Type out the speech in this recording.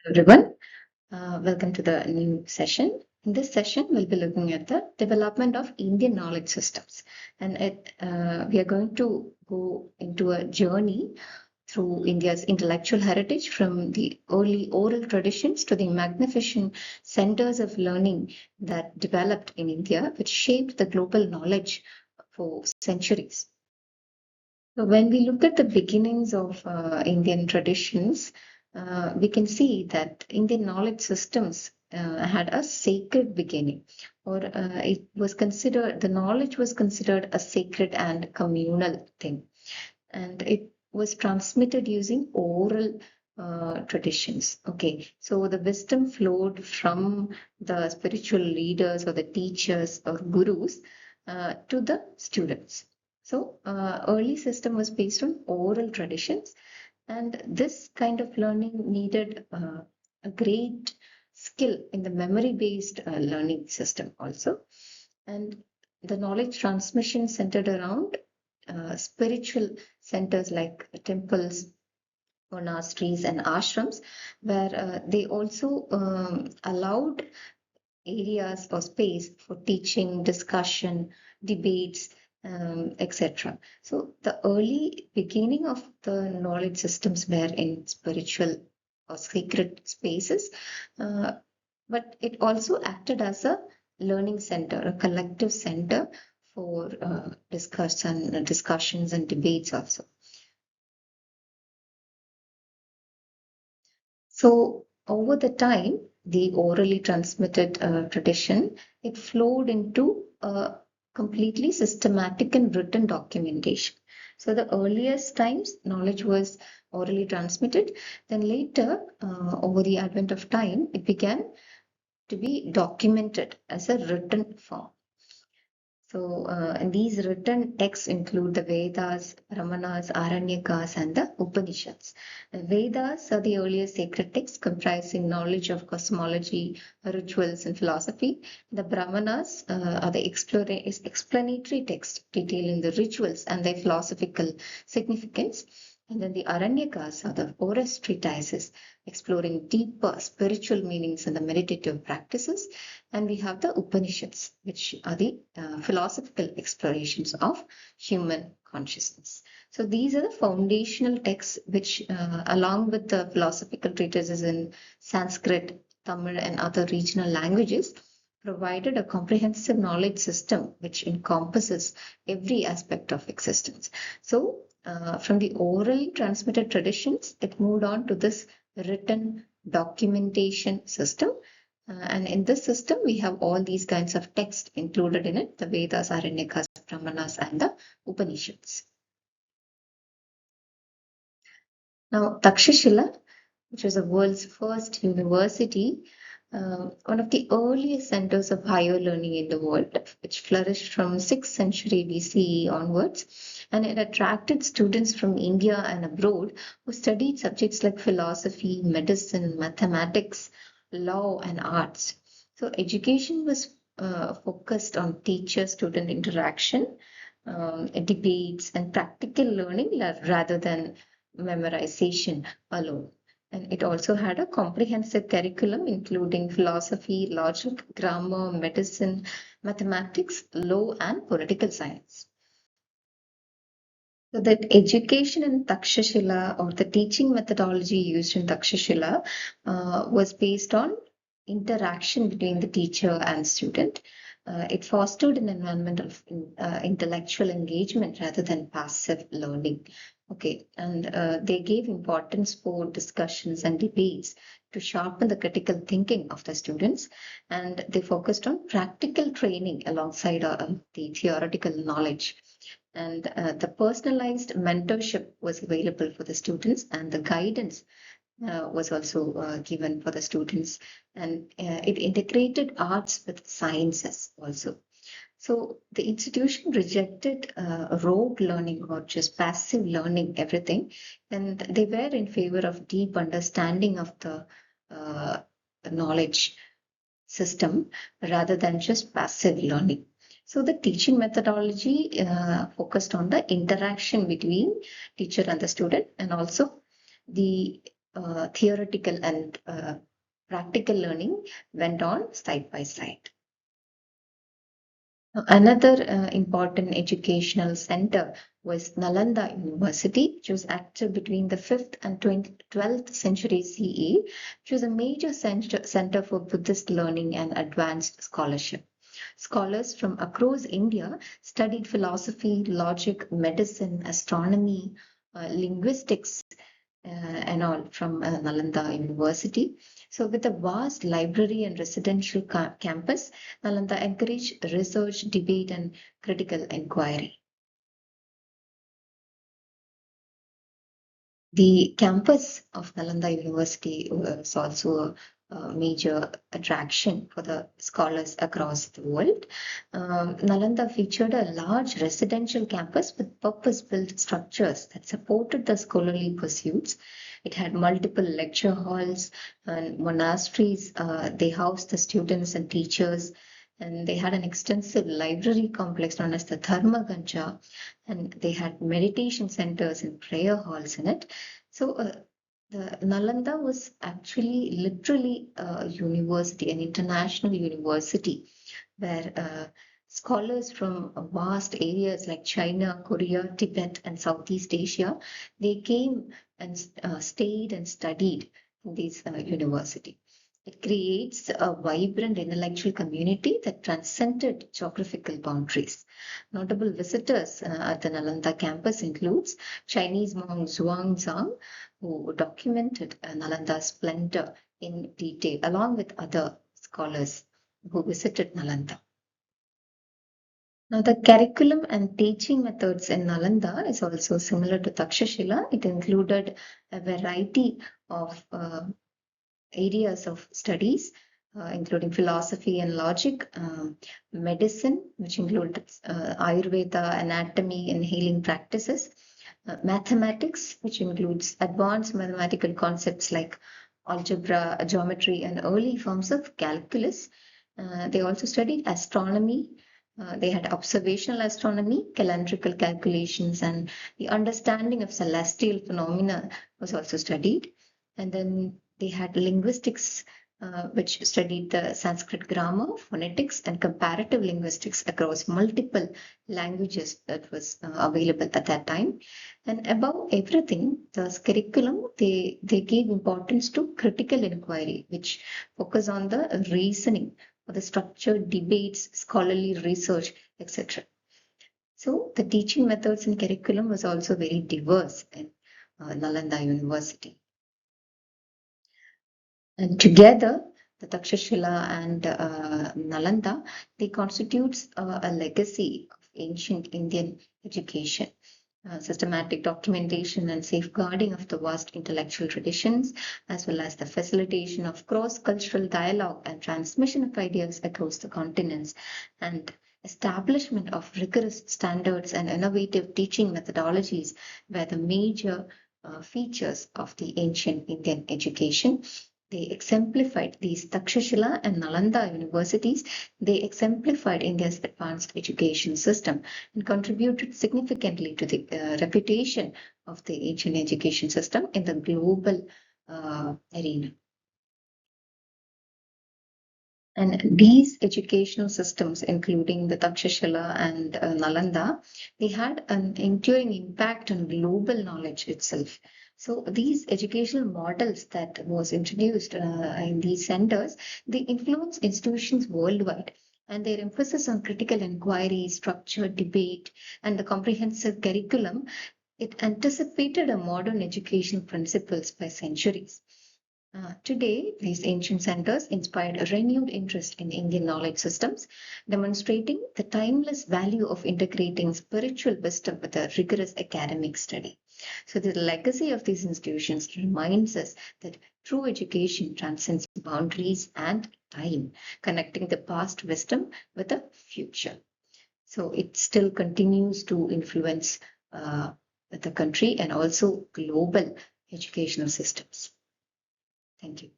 Everyone. Welcome to the new session. In this session, we'll be looking at the development of Indian knowledge systems. We are going to go into a journey through India's intellectual heritage from the early oral traditions to the magnificent centers of learning that developed in India, which shaped the global knowledge for centuries. So when we look at the beginnings of Indian traditions, we can see that Indian knowledge systems had a sacred beginning, or the knowledge was considered a sacred and communal thing, and it was transmitted using oral traditions. Okay, so the wisdom flowed from the spiritual leaders or the teachers or gurus to the students. So early system was based on oral traditions, and this kind of learning needed a great skill in the memory-based learning system also. And the knowledge transmission centered around spiritual centers like temples, monasteries, and ashrams, where they also allowed areas or space for teaching, discussion, debates, etc. So the early beginning of the knowledge systems were in spiritual or sacred spaces, uh, but it also acted as a learning center, a collective center for discussions and debates also. So over the time, the orally transmitted tradition, it flowed into a completely systematic and written documentation. So the earliest times, knowledge was orally transmitted. Then later, over the advent of time, it began to be documented as a written form. So, and these written texts include the Vedas, Brahmanas, Aranyakas, and the Upanishads. The Vedas are the earliest sacred texts comprising knowledge of cosmology, rituals, and philosophy. The Brahmanas are the explanatory texts detailing the rituals and their philosophical significance. And then the Aranyakas are the forest treatises exploring deeper spiritual meanings and the meditative practices. And we have the Upanishads, which are the philosophical explorations of human consciousness. So these are the foundational texts which, along with the philosophical treatises in Sanskrit, Tamil, and other regional languages, provided a comprehensive knowledge system which encompasses every aspect of existence. So from the oral transmitted traditions, it moved on to this written documentation system. And in this system, we have all these kinds of text included in it, the Vedas, Aranyakas, Brahmanas, and the Upanishads. Now, Takshasila, which was the world's first university, one of the earliest centers of higher learning in the world, which flourished from 6th century BCE onwards, and it attracted students from India and abroad who studied subjects like philosophy, medicine, mathematics, law, and arts. So education was focused on teacher-student interaction, debates, and practical learning rather than memorization alone. And it also had a comprehensive curriculum including philosophy, logic, grammar, medicine, mathematics, law, and political science. So that education in Takshashila, or the teaching methodology used in Takshashila, was based on interaction between the teacher and student. It fostered an environment of intellectual engagement rather than passive learning. Okay, and they gave importance for discussions and debates to sharpen the critical thinking of the students, and they focused on practical training alongside the theoretical knowledge. And the personalized mentorship was available for the students, and the guidance was also given for the students. And it integrated arts with sciences also. So the institution rejected rote learning or just passive learning, everything, and they were in favor of deep understanding of the knowledge system rather than just passive learning. So the teaching methodology focused on the interaction between teacher and the student, and also the theoretical and practical learning went on side by side. Another important educational center was Nalanda University, which was active between the 5th and 12th century CE, which was a major center for Buddhist learning and advanced scholarship. Scholars from across India studied philosophy, logic, medicine, astronomy, linguistics, and all from Nalanda University. So, with a vast library and residential campus, Nalanda encouraged research, debate, and critical inquiry. The campus of Nalanda University was also a major attraction for the scholars across the world. Nalanda featured a large residential campus with purpose-built structures that supported the scholarly pursuits. It had multiple lecture halls and monasteries. They housed the students and teachers, and they had an extensive library complex known as the Dharma Ganja, and they had meditation centers and prayer halls in it. So the Nalanda was actually literally a university, an international university, where scholars from vast areas like China, Korea, Tibet, and Southeast Asia, they came and stayed and studied in this university. It creates a vibrant intellectual community that transcended geographical boundaries. Notable visitors at the Nalanda campus includes Chinese monk Zhuangzang, who documented Nalanda's splendor in detail, along with other scholars who visited Nalanda. Now, the curriculum and teaching methods in Nalanda is also similar to Takshasila. It included a variety of areas of studies, including philosophy and logic, medicine, which included Ayurveda, anatomy, and healing practices, mathematics, which includes advanced mathematical concepts like algebra, geometry, and early forms of calculus. They also studied astronomy. They had observational astronomy, calendrical calculations, and the understanding of celestial phenomena was also studied. And then they had linguistics, which studied the Sanskrit grammar, phonetics, and comparative linguistics across multiple languages that was available at that time. And above everything, the curriculum, they gave importance to critical inquiry, which focus on the reasoning, or the structured debates, scholarly research, etc. So the teaching methods and curriculum was also very diverse in Nalanda University. And together, the Takshashila and Nalanda, they constitute a legacy of ancient Indian education. Systematic documentation and safeguarding of the vast intellectual traditions, as well as the facilitation of cross-cultural dialogue and transmission of ideas across the continents, and establishment of rigorous standards and innovative teaching methodologies were the major features of the ancient Indian education. They exemplified these Takshashila and Nalanda universities. They exemplified India's advanced education system and contributed significantly to the reputation of the ancient education system in the global arena. And these educational systems, including the Takshashila and Nalanda, they had an enduring impact on global knowledge itself. So these educational models that was introduced in these centers, they influence institutions worldwide. And their emphasis on critical inquiry, structured debate, and the comprehensive curriculum, it anticipated a modern education principles by centuries. Today, these ancient centers inspired a renewed interest in Indian knowledge systems, demonstrating the timeless value of integrating spiritual wisdom with a rigorous academic study. So, the legacy of these institutions reminds us that true education transcends boundaries and time, connecting the past wisdom with the future. So, it still continues to influence the country and also global educational systems. Thank you.